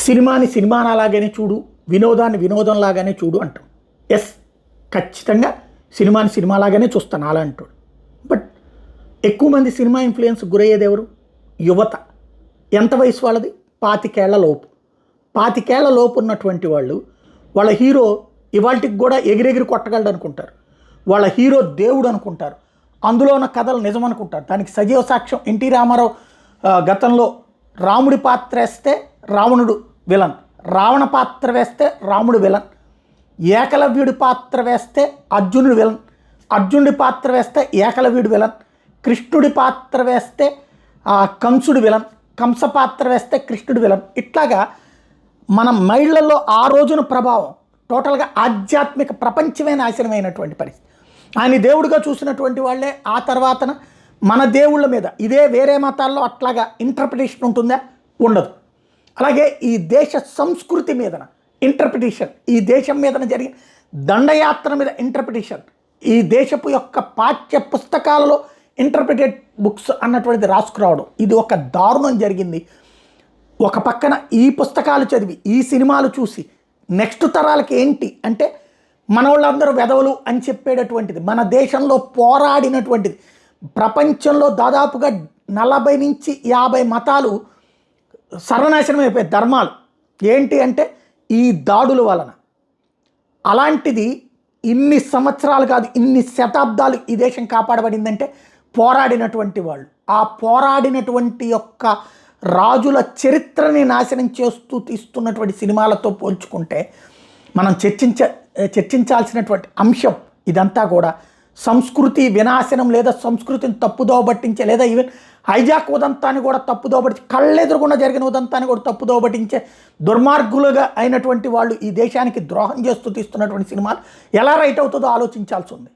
సినిమాని సినిమాలాగానే చూడు, వినోదాన్ని వినోదంలాగానే చూడు అంటాం. ఎస్, ఖచ్చితంగా సినిమాని సినిమాలాగానే చూస్తాను అలా అంటాడు. బట్ ఎక్కువ మంది సినిమా ఇన్ఫ్లుయెన్స్ గురయ్యేది ఎవరు? యువత. ఎంత వయసు వాళ్ళది? 25 ఏళ్ల లోపు. 25 ఏళ్ల లోపు ఉన్నటువంటి వాళ్ళు వాళ్ళ హీరో ఇవాళకి కూడా ఎగిరెగిరి కొట్టగలడు అనుకుంటారు. వాళ్ళ హీరో దేవుడు అనుకుంటారు. అందులో ఉన్న కథలు నిజం అనుకుంటారు. దానికి సజీవ సాక్ష్యం ఎన్టీ రామారావు గతంలో రాముడి పాత్ర వేస్తే రావణుడు విలన్, రావణ పాత్ర వేస్తే రాముడు విలన్, ఏకలవ్యుడి పాత్ర వేస్తే అర్జునుడు విలన్, అర్జునుడి పాత్ర వేస్తే ఏకలవ్యుడి విలన్, కృష్ణుడి పాత్ర వేస్తే కంసుడు విలన్, కంస పాత్ర వేస్తే కృష్ణుడి విలన్. ఇట్లాగా మన మైళ్ళల్లో ఆ రోజున ప్రభావం టోటల్గా ఆధ్యాత్మిక ప్రపంచమే నాశనమైనటువంటి పరిస్థితి. ఆయన దేవుడిగా చూసినటువంటి వాళ్ళే ఆ తర్వాతన మన దేవుళ్ళ మీద, ఇదే వేరే మతాల్లో అట్లాగా ఇంటర్ప్రిటేషన్ ఉంటుందా? ఉండదు. అలాగే ఈ దేశ సంస్కృతి మీదన ఇంటర్ప్రిటేషన్, ఈ దేశం మీదన జరిగిన దండయాత్ర మీద ఇంటర్ప్రిటేషన్, ఈ దేశపు యొక్క పాఠ్య పుస్తకాలలో ఇంటర్ప్రిటెడ్ బుక్స్ అన్నటువంటిది రాసుకురావడం, ఇది ఒక దారుణం జరిగింది. ఒక పక్కన ఈ పుస్తకాలు చదివి ఈ సినిమాలు చూసి నెక్స్ట్ తరాలకి ఏంటి అంటే మన వాళ్ళందరూ వెధవలు అని చెప్పేటటువంటిది, మన దేశంలో పోరాడినటువంటిది. ప్రపంచంలో దాదాపుగా 40 నుంచి 50 మతాలు సర్వనాశనం అయిపోయాయి, ధర్మాలు. ఏంటి అంటే ఈ దాడుల వలన. అలాంటిది ఇన్ని సంవత్సరాలు కాదు, ఇన్ని శతాబ్దాలు ఈ దేశం కాపాడబడిందంటే పోరాడినటువంటి వాళ్ళు. ఆ పోరాడినటువంటి యొక్క రాజుల చరిత్రని నాశనం చేస్తూ తీస్తున్నటువంటి సినిమాలతో పోల్చుకుంటే మనం చర్చించాల్సినటువంటి అంశం ఇదంతా కూడా సంస్కృతి వినాశనం, లేదా సంస్కృతిని తప్పుదోవ పట్టించే, లేదా ఈవెన్ హైజాక్ ఉదంతాన్ని కూడా తప్పుదోవ పట్టించే, కళ్ళెదురుగుండా జరిగిన ఉదంతాన్ని కూడా తప్పుదోవ పట్టించే దుర్మార్గులుగా అయినటువంటి వాళ్ళు ఈ దేశానికి ద్రోహం చేస్తూ తీస్తున్నటువంటి సినిమాలు ఎలా రైట్ అవుతుందో ఆలోచించాల్సి ఉంది.